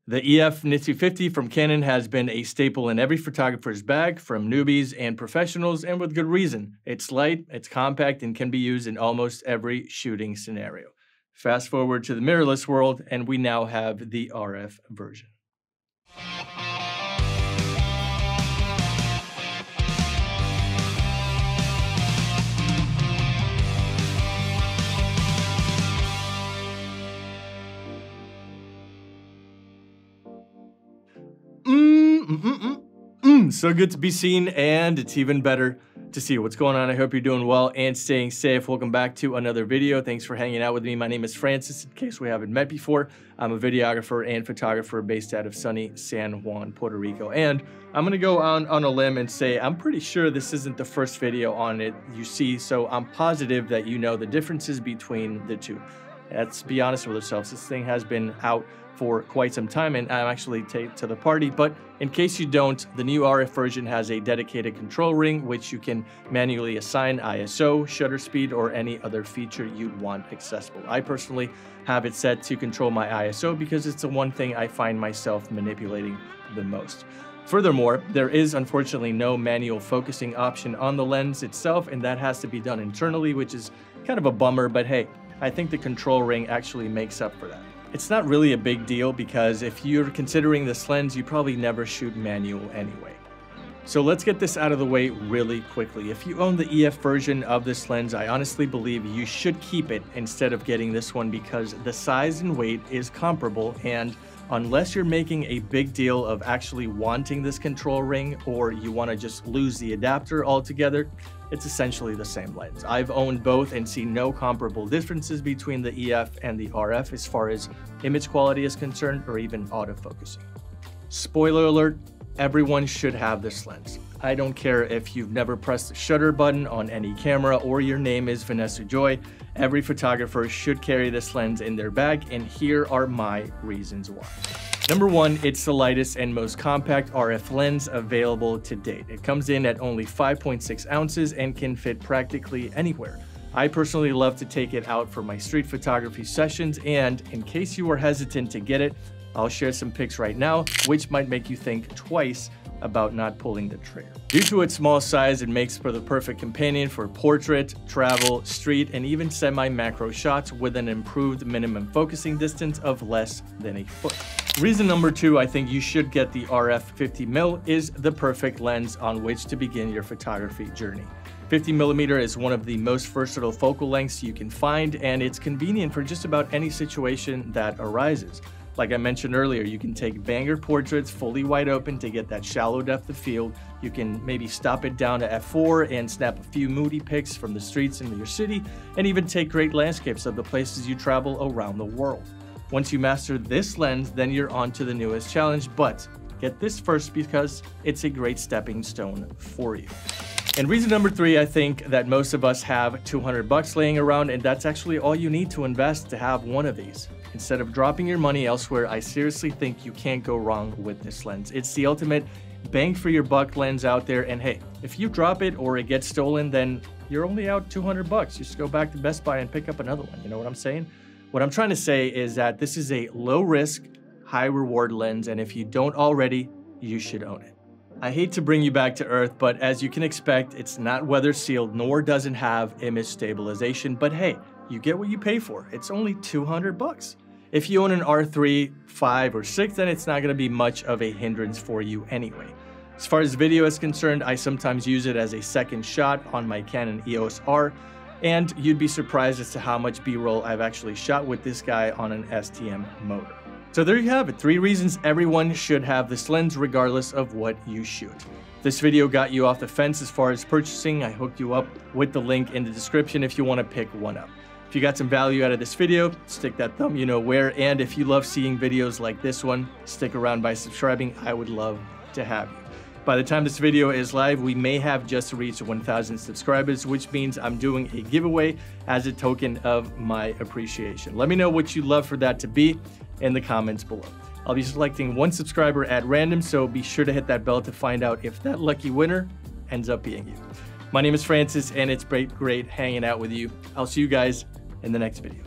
The EF Nifty 50 from Canon has been a staple in every photographer's bag, from newbies and professionals, and with good reason. It's light, it's compact, and can be used in almost every shooting scenario. Fast forward to the mirrorless world, and we now have the RF version. So good to be seen, and it's even better to see what's going on. I hope you're doing well and staying safe. Welcome back to another video. Thanks for hanging out with me. My name is Francis. In case we haven't met before, I'm a videographer and photographer based out of sunny San Juan, Puerto Rico. And I'm gonna go on a limb and say I'm pretty sure this isn't the first video on it you see, so I'm positive that you know the differences between the two. Let's be honest with ourselves. This thing has been out for quite some time, and I'm actually late to the party. But in case you don't, the new RF version has a dedicated control ring, which you can manually assign ISO, shutter speed, or any other feature you'd want accessible. I personally have it set to control my ISO because it's the one thing I find myself manipulating the most. Furthermore, there is unfortunately no manual focusing option on the lens itself, and that has to be done internally, which is kind of a bummer, but hey, I think the control ring actually makes up for that. It's not really a big deal because if you're considering this lens, you probably never shoot manual anyway. So let's get this out of the way really quickly. If you own the EF version of this lens, I honestly believe you should keep it instead of getting this one because the size and weight is comparable, and unless you're making a big deal of actually wanting this control ring or you want to just lose the adapter altogether, it's essentially the same lens. I've owned both and see no comparable differences between the EF and the RF as far as image quality is concerned or even autofocusing. Spoiler alert, everyone should have this lens. I don't care if you've never pressed the shutter button on any camera or your name is Vanessa Joy, every photographer should carry this lens in their bag, and here are my reasons why. Number one, it's the lightest and most compact RF lens available to date. It comes in at only 5.6 ounces and can fit practically anywhere. I personally love to take it out for my street photography sessions, and in case you are hesitant to get it, I'll share some pics right now, which might make you think twice about not pulling the trigger. Due to its small size, it makes for the perfect companion for portrait, travel, street, and even semi-macro shots with an improved minimum focusing distance of less than a foot. Reason number two, I think you should get the RF 50mm is the perfect lens on which to begin your photography journey. 50mm is one of the most versatile focal lengths you can find, and it's convenient for just about any situation that arises. Like I mentioned earlier, you can take banger portraits fully wide open to get that shallow depth of field. You can maybe stop it down to f4 and snap a few moody pics from the streets in your city, and even take great landscapes of the places you travel around the world. Once you master this lens, then you're on to the newest challenge, but get this first because it's a great stepping stone for you. And reason number three, I think that most of us have $200 laying around, and that's actually all you need to invest to have one of these. Instead of dropping your money elsewhere, I seriously think you can't go wrong with this lens. It's the ultimate bang for your buck lens out there, and hey, if you drop it or it gets stolen, then you're only out $200. Just go back to Best Buy and pick up another one. You know what I'm saying? What I'm trying to say is that this is a low risk, high reward lens, and if you don't already, you should own it. I hate to bring you back to earth, but as you can expect, it's not weather sealed nor doesn't have image stabilization, but hey, you get what you pay for. It's only $200. If you own an R3, 5, or 6, then it's not going to be much of a hindrance for you anyway. As far as video is concerned, I sometimes use it as a second shot on my Canon EOS R, and you'd be surprised as to how much B-roll I've actually shot with this guy on an STM motor. So there you have it, 3 reasons everyone should have this lens regardless of what you shoot. This video got you off the fence as far as purchasing. I hooked you up with the link in the description if you want to pick one up. If you got some value out of this video, stick that thumb you know where, and if you love seeing videos like this one, stick around by subscribing. I would love to have you. By the time this video is live, we may have just reached 1,000 subscribers, which means I'm doing a giveaway as a token of my appreciation. Let me know what you'd love for that to be in the comments below. I'll be selecting one subscriber at random, so be sure to hit that bell to find out if that lucky winner ends up being you. My name is Francis, and it's great hanging out with you. I'll see you guys in the next video.